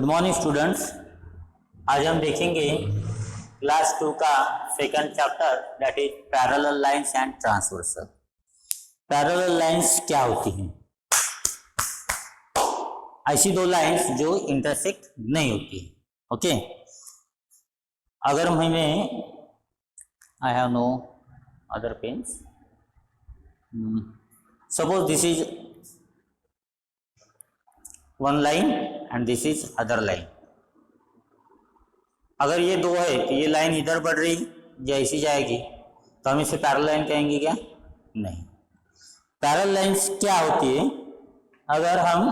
Good morning students. आज हम देखेंगे क्लास 2 का second chapter that is parallel lines and transversal. Parallel lines क्या होती हैं? ऐसी दो लाइंस जो इंटरसेक्ट नहीं होती। ओके, अगर मैंने I have no other pens, suppose this is one line and this is other line. अगर ये दो है तो ये लाइन इधर बढ़ रही या ऐसी जाएगी तो हम इसे पैरेलल लाइन कहेंगे क्या? नहीं। पैरेलल लाइंस क्या होती है? अगर हम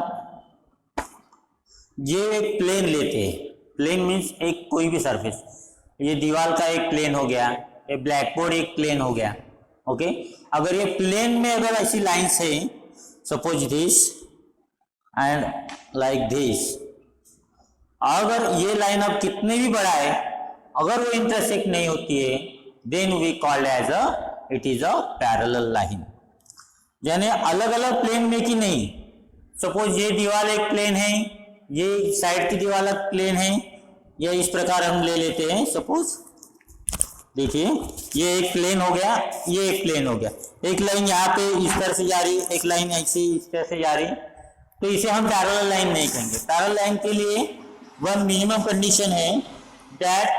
ये एक प्लेन लेते हैं, प्लेन मीन्स एक कोई भी सरफेस, ये दीवार का एक प्लेन हो गया, ये ब्लैक बोर्ड एक प्लेन हो गया। ओके, अगर ये प्लेन में अगर ऐसी लाइंस है, suppose this and like this, अगर ये लाइन अब कितने भी बड़ा है, अगर वो इंटरसेक्ट नहीं होती है, then we called as it is a parallel line. यानी अलग अलग प्लेन में कि नहीं, सपोज ये दीवार एक प्लेन है, ये साइड की दीवार एक प्लेन है, या इस प्रकार हम ले लेते हैं। सपोज देखिए ये एक प्लेन हो गया, ये एक प्लेन हो गया, एक लाइन यहाँ पे इस तरह से जा रही, एक लाइन ऐसी इस तरह से जा रही, तो इसे हम पैरेलल लाइन नहीं कहेंगे। पैरेलल लाइन के लिए वन मिनिमम कंडीशन है that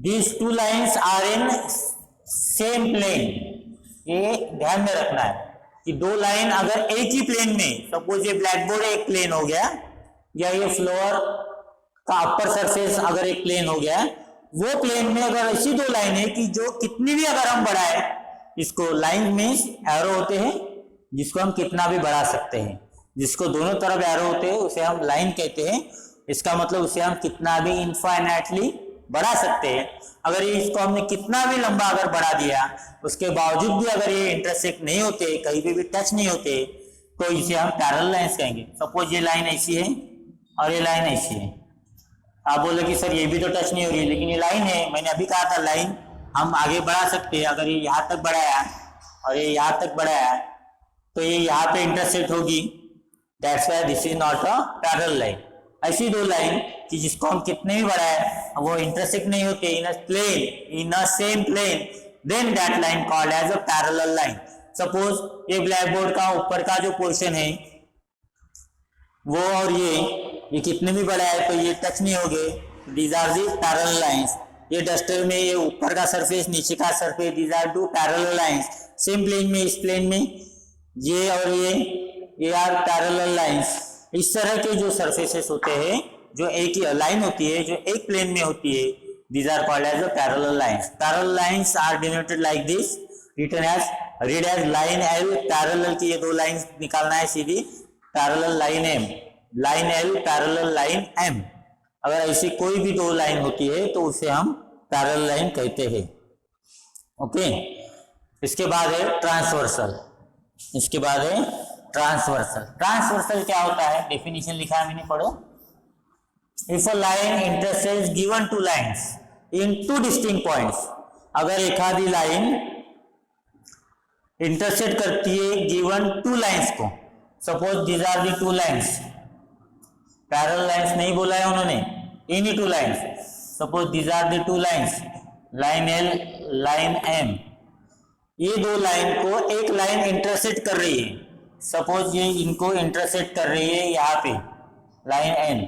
these two lines are in same plane. ये ध्यान में रखना है कि दो लाइन अगर एक ही प्लेन में, सपोज ये ब्लैक बोर्ड एक प्लेन हो गया, या ये फ्लोर का अपर सरफेस अगर एक प्लेन हो गया, वो प्लेन में अगर ऐसी दो लाइन है कि जो कितनी भी अगर हम बढ़ाए, इसको लाइन में एरो होते हैं जिसको हम कितना भी बढ़ा सकते हैं, जिसको दोनों तरफ एरो होते हैं उसे हम लाइन कहते हैं। इसका मतलब उसे हम कितना भी इनफाइनाइटली बढ़ा सकते हैं। अगर इसको हमने कितना भी लंबा अगर बढ़ा दिया, उसके बावजूद भी अगर ये इंटरसेक्ट नहीं होते, कहीं पे भी टच नहीं होते, तो इसे हम पैरेलल लाइंस कहेंगे। सपोज ये लाइन ऐसी है और ये लाइन ऐसी है, आप बोले कि सर ये भी तो टच नहीं हो रही, लेकिन ये लाइन है, मैंने अभी कहा था लाइन हम आगे बढ़ा सकते हैं। अगर ये यहाँ तक बढ़ाया और ये यहाँ तक बढ़ाया तो ये यहाँ पे इंटरसेक्ट होगी, that's why this is not a parallel line. ऐसी दो लाइन कि जिसको हम कितने भी बढ़ाए वो इंटरसेक्ट नहीं होते in a plane, in a same plane, then that line called as a parallel line. Suppose ये ब्लैक बोर्ड का ऊपर का जो पोर्शन है वो और ये कितने भी बड़ा है तो ये टच नहीं हो गए, these are the parallel lines. ये डस्टर में ये ऊपर का सरफेस नीचे का surface, these are two parallel lines. Same plane में, इस प्लेन में ये और ये आर पैरेलल लाइंस। इस तरह के जो सरफेसेस होते हैं, जो एक ही लाइन होती है, जो एक प्लेन में होती है, these are called as a parallel lines. Parallel lines are denoted like this, written as, read as line L parallel की ये दो लाइंस निकालना है सीधी, parallel line M, line L parallel line M. अगर ऐसी कोई भी दो लाइन होती है तो उसे हम पैरेलल लाइन कहते हैं। ओके, इसके बाद है ट्रांसवर्सल। इसके बाद है ट्रांसवर्सल। ट्रांसवर्सल क्या होता है? डेफिनेशन लिखा है मैंने, पढ़ो। If a line intersects given two lines in two distinct points, अगर एक आधी लाइन इंटरसेक्ट करती है गिवन टू लाइंस को, suppose these are the two lines, parallel lines नहीं बोला है उन्होंने, इन्हीं two lines, suppose these are the two lines, line L line M, ये दो लाइन को एक लाइन इंटरसेक्ट कर रही है, सपोज ये इनको इंटरसेक्ट कर रही है यहाँ पे line N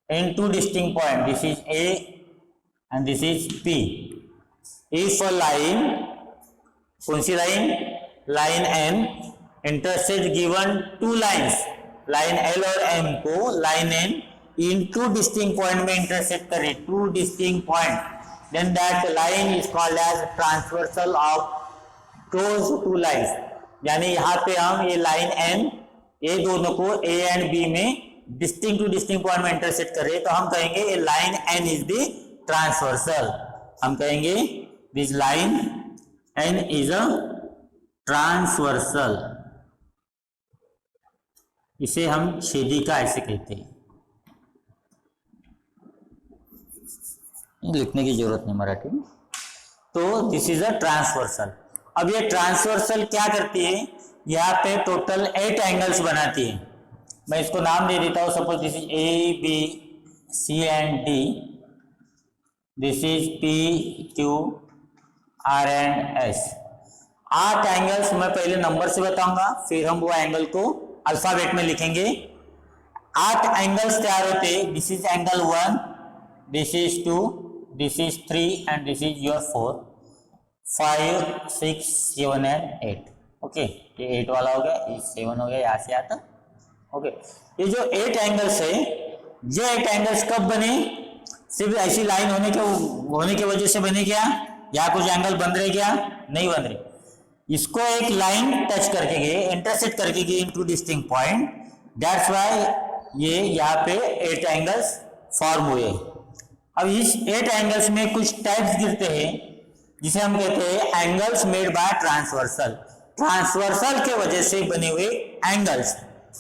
in two distinct point, this is A and this is P. If a line, कौन सी line? Line N intersect given two lines, line L और एम को line N in two distinct point में intersect करे, two distinct point, then that line is called as transversal of those two lines। यानी यहाँ पे हम ये line N, ये दोनों को ए एंड बी में डिस्टिंक्ट टू डिस्टिंक्ट पॉइंट में इंटरसेक्ट कर रहे हैं, तो हम कहेंगे ये line N is the transversal. हम कहेंगे this line N is a transversal. इसे हम छेदिका ऐसे कहते हैं, लिखने की जरूरत नहीं मराठी में। तो दिस इज अ ट्रांसवर्सल। अब ये ट्रांसवर्सल क्या करती है? यहाँ पे टोटल 8 एंगल्स बनाती है। मैं इसको नाम दे देता हूँ, suppose this is A B C and D, this is P Q R and S. 8 angles मैं पहले नंबर से बताऊंगा, फिर हम वो एंगल को अल्फाबेट में लिखेंगे। 8 एंगल्स तैयार होते, this is angle 1, this is 2, this is 3 and this is your 4, 5 6 7 and 8। Okay, ये 8 वाला हो गया, ये 7 हो गया, यहाँ से आता। ओके, ये जो 8 एंगल्स है, ये 8 एंगल्स कब बने? सिर्फ ऐसी लाइन होने के वजह से बने क्या? या कुछ एंगल बन रहे क्या? नहीं बन रहे। इसको एक लाइन टच करके गए, इंटरसेक्ट करके गए into distinct point, that's why ये यहाँ पे 8 एंगल्स फॉर्म हुए। अब इस 8 एंगल्स में कुछ टाइप्स गिरते हैं जिसे हम कहते हैं angles made by transversal. Transversal के वजह से बने हुए एंगल्स,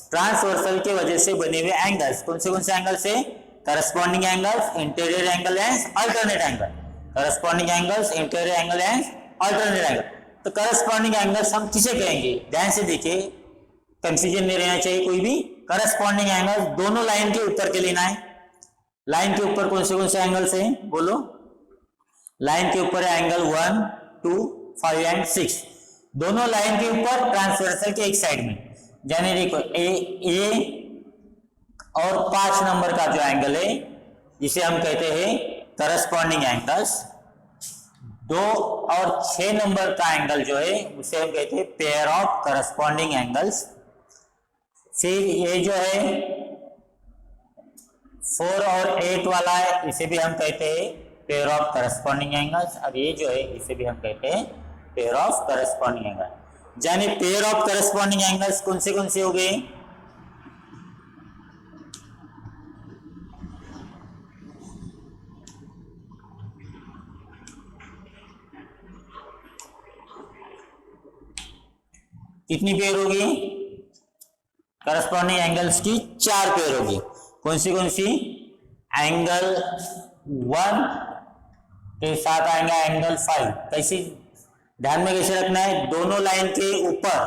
ट्रांसवर्सल के वजह से बने हुए एंगल्स कौन से एंगल्स है? Corresponding angles, interior angle and alternate angle. Corresponding angles, interior angle and alternate angle. तो करस्पॉन्डिंग एंगल्स हम किसे कहेंगे? ध्यान से देखिए, कंफ्यूजन नहीं रहना चाहिए कोई भी। करस्पॉन्डिंग एंगल दोनों लाइन के ऊपर के लेना है। लाइन के ऊपर कौन से एंगल्स हैं? बोलो। लाइन के ऊपर है एंगल 1 2 5 एंड 6, दोनों लाइन के ऊपर ट्रांसवर्सल के एक साइड में। यानी देखो ए और 5 नंबर का जो एंगल है जिसे हम कहते हैं करस्पॉन्डिंग एंगल्स, 2 और 6 नंबर का एंगल जो है उसे हम कहते हैं पेयर ऑफ करस्पॉन्डिंग एंगल्स। फिर ये जो है 4 और 8 वाला है, इसे भी हम कहते हैं पेयर ऑफ करस्पॉन्डिंग एंगल्स। और ये जो है इसे भी हम कहते हैं पेयर ऑफ करस्पॉन्डिंग एंगल। यानी पेयर ऑफ करस्पॉन्डिंग एंगल्स कौन से हो गए? कितनी पेयर होगी? करस्पॉन्डिंग एंगल्स की 4 पेयर होगी। कौन सी? एंगल 1 के साथ आएंगे एंगल 5। कैसे ध्यान में कैसे रखना है? दोनों लाइन के ऊपर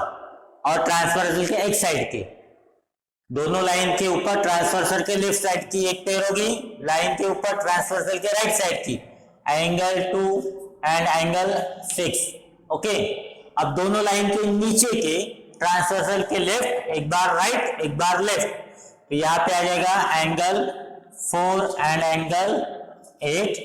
और ट्रांसवर्सल के एक साइड के, दोनों लाइन के ऊपर ट्रांसवर्सल के लेफ्ट साइड की एक पेयर होगी, लाइन के ऊपर ट्रांसवर्सल के राइट साइड की एंगल 2 एंड एंगल 6। ओके, अब दोनों लाइन के नीचे के ट्रांसवर्सल के लेफ्ट एक बार राइट एक बार लेफ्ट, तो यहाँ पे आ जाएगा एंगल 4 एंड एंगल 8,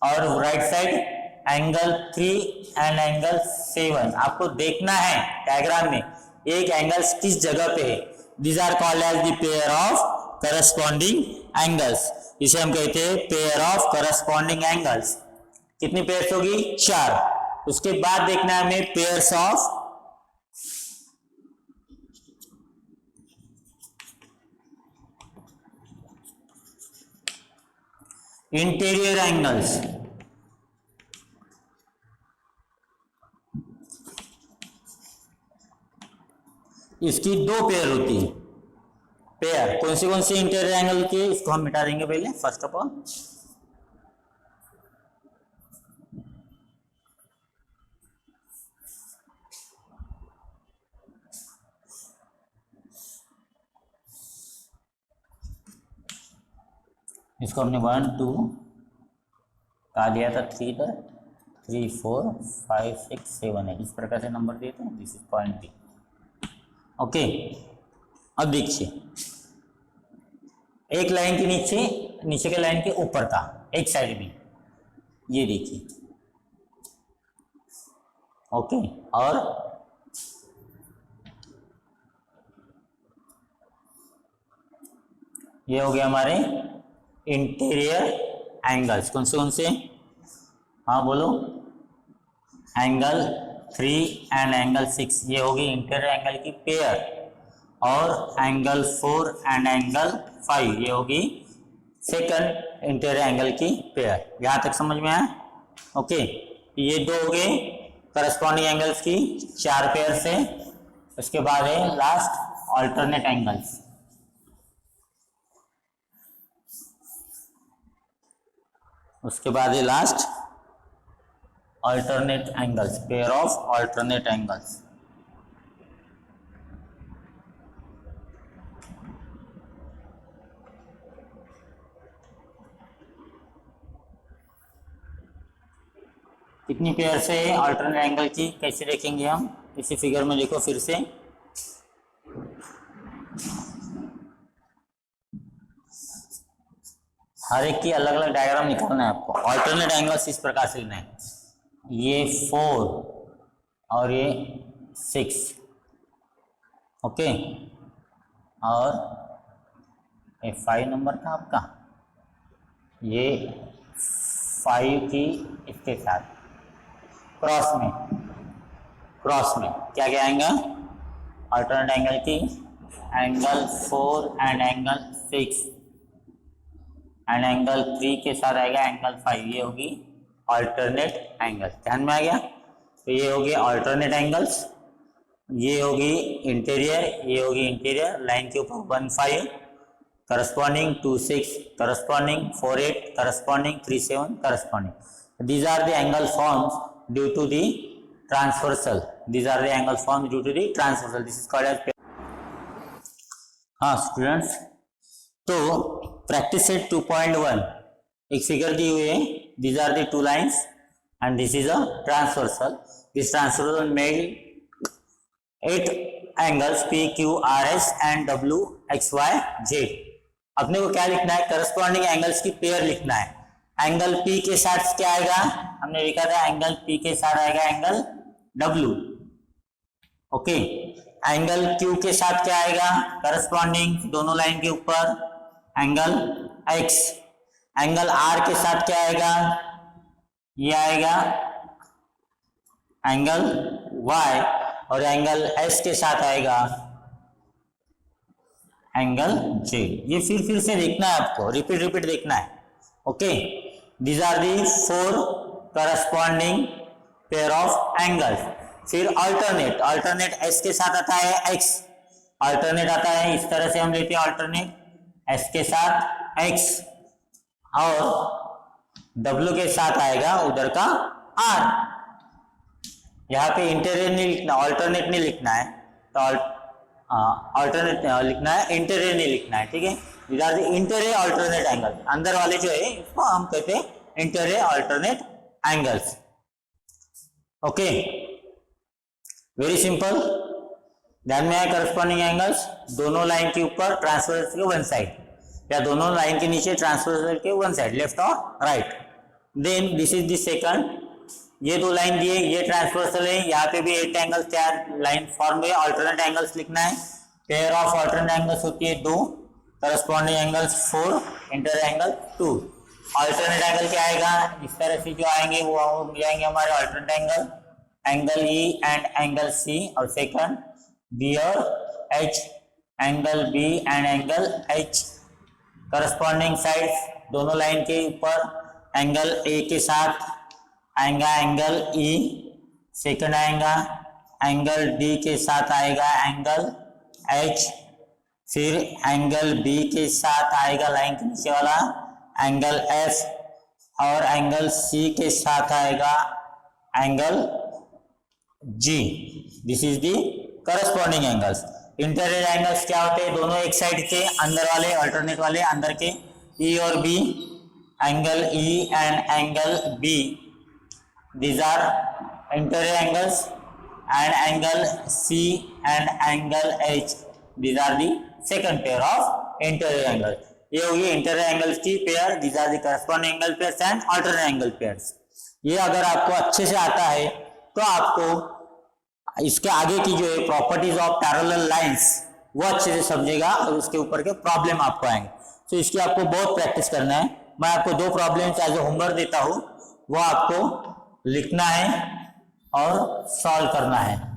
और right side angle 3 and angle 7। आपको देखना है डायग्राम में एक एंगल्स किस जगह पे है। These are called as the pair of corresponding angles. इसे हम कहते हैं पेयर ऑफ करस्पॉन्डिंग एंगल्स। कितनी पेयर्स होगी? 4। उसके बाद देखना है हमें पेयर्स ऑफ इंटीरियर एंगल्स। इसकी 2 पेयर होती है। पेयर कौन सी इंटीरियर एंगल की? इसको हम मिटा देंगे पहले फर्स्ट ऑफ ऑल। इसको हमने 1 2 कहा दिया था, 3 था, 3 4 5 6 7 है, इस प्रकार से नंबर दिए थे। This is point B. Okay, अब देखिए एक लाइन के नीचे के लाइन के ऊपर का एक साइड में, ये देखिए। ओके, और ये हो गया हमारे इंटीरियर एंगल्स। कौन से? हाँ बोलो। एंगल 3 एंड एंगल 6, ये होगी इंटीरियर एंगल की पेयर, और एंगल 4 एंड एंगल 5 ये होगी सेकंड इंटीरियर एंगल की पेयर। यहां तक समझ में आया? ओके, ये 2 हो गए करस्पॉन्डिंग एंगल्स की 4 पेयर से। उसके बाद है लास्ट ऑल्टरनेट एंगल्स। उसके बाद है last alternate angles, pair of alternate angles. कितनी पेयर से अल्टरनेट एंगल की कैसे देखेंगे हम, इसी फिगर में देखो फिर से। हर एक की अलग अलग डायग्राम निकालना है आपको। अल्टरनेट एंगल्स इस प्रकार से लेना है, ये 4 और ये 6, ओके, और ये 5 नंबर था आपका, ये 5 की इसके साथ क्रॉस में क्या क्या आएगा, अल्टरनेट एंगल की angle 4 and angle 6 and angle 3 के साथ आएगा एंगल 5, ये होगी अल्टरनेट एंगल। ध्यान में आ गया? तो ये होगी अल्टरनेट एंगल्स, ये होगी इंटीरियर, ये होगी इंटीरियर लाइन के ऊपर 1 5 corresponding 2 6 corresponding 4 8 corresponding 3 7 corresponding. These are the angle forms due to the transversal. These are the angle forms due to the transversal. This is called as. हाँ students, तो practice set 2.1 एक figure दी हुई है, these are the two lines and this is a transversal. This transversal made 8 angles P Q R S and W X Y Z. अपने को क्या लिखना है, करस्पॉन्डिंग एंगल्स की पेयर लिखना है। एंगल P के साथ क्या आएगा, हमने लिखा था एंगल P के साथ आएगा angle W, okay. Angle Q के साथ क्या आएगा, करस्पॉन्डिंग दोनों लाइन के ऊपर एंगल X। एंगल R के साथ क्या आएगा, ये आएगा एंगल Y, और एंगल S के साथ आएगा एंगल J। ये फिर से देखना है आपको, रिपीट देखना है, okay. These are the 4 corresponding pair of angles. फिर अल्टरनेट S के साथ आता है X, अल्टरनेट आता है इस तरह से हम लेते हैं, अल्टरनेट S के साथ X, और W के साथ आएगा उधर का R। यहाँ पे इंटीरियर नहीं लिखना, अल्टरनेट नहीं लिखना है, तो अल्टरनेट लिखना है, इंटीरियर नहीं लिखना है, ठीक है। These are the interior alternate angle, अंदर वाले जो है इसको हम कहते हैं interior alternate angles, okay. Very simple, ध्यान में आया। करस्पॉन्डिंग एंगल्स दोनों लाइन के ऊपर ट्रांसवर्सल के वन साइड, या दोनों लाइन के नीचे ट्रांसवर्सल के वन साइड, लेफ्ट और right. Then this is the second, ये दो लाइन दिए, ये ट्रांसवर्सल है, यहाँ पे भी 8 एंगल्स तैयार लाइन फॉर्म में अल्टरनेट एंगल्स लिखना है। पेयर ऑफ अल्टरनेट एंगल्स होती है 2, corresponding angles 4, inter angle 2। Alternate angle क्या आएगा, इस तरह से जो आएंगे वो जाएंगे हमारे alternate angle E and angle C, और सेकंड B और H, angle B and angle H। Corresponding sides दोनों लाइन के ऊपर एंगल A के साथ आएगा एंगल E, सेकंड आएगा एंगल D के साथ आएगा एंगल H, फिर एंगल B के साथ आएगा लाइन के नीचे वाला एंगल F, और एंगल C के साथ आएगा angle G। This is the corresponding angles. Interior angles क्या होते हैं, दोनों एक साइड के, अंदर वाले अल्टरनेट वाले अंदर के, E और B, angle E and angle B, these are interior angles, and angle C and angle H, these are the second pair of interior angles। ये होगी इंटीरियर एंगल्स की pair, these are the corresponding angle pairs and alternate angle pairs। ये अगर आपको अच्छे से आता है तो आपको इसके आगे की जो है प्रॉपर्टीज ऑफ पैरेलल लाइंस वो अच्छे से समझेगा, और उसके ऊपर के प्रॉब्लम आपको आएंगे। तो इसकी आपको बहुत प्रैक्टिस करना है। मैं आपको 2 प्रॉब्लम्स एज ए होमवर्क देता हूँ, वो आपको लिखना है और सॉल्व करना है।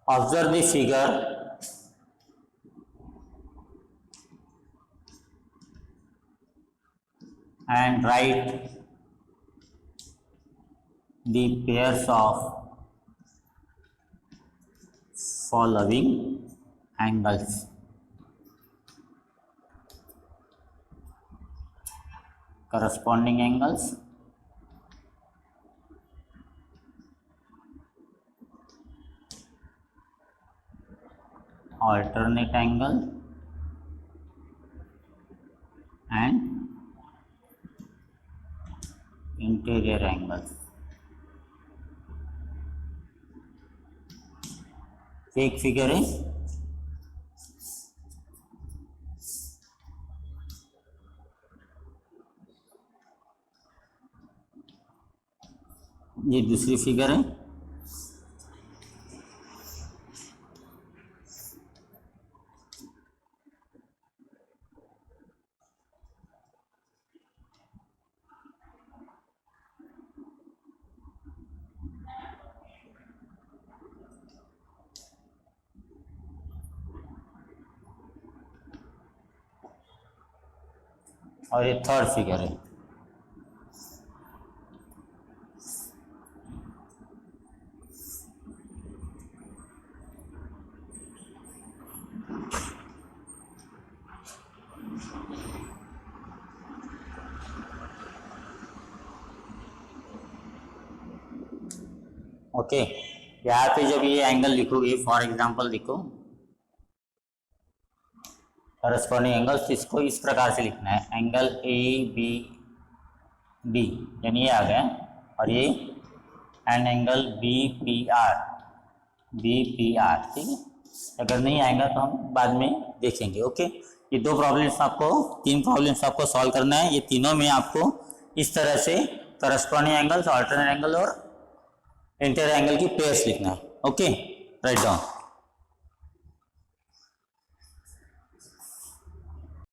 Observe the figure and write the pairs of following angles। Corresponding angles, alternate angle and interior angles। एक फिगर है, ये दूसरी फिगर है। और ये थर्ड फिगर है। ओके, यहाँ पे जब ये एंगल लिखोगे, फॉर एग्जांपल लिखो करस्पॉन्डिंग एंगल्स, इसको इस प्रकार से लिखना है, एंगल ए बी डी, यानी ये आ गया, और ये and angle B P R, ठीक है। अगर नहीं आएगा तो हम बाद में देखेंगे। ओके, ये दो प्रॉब्लम्स आपको, तीन प्रॉब्लम्स आपको सॉल्व करना है। ये तीनों में आपको इस तरह से करस्पॉन्डिंग एंगल्स, अल्टरनेट एंगल और इंटीरियर एंगल की पेयर्स लिखना है। Okay, write down.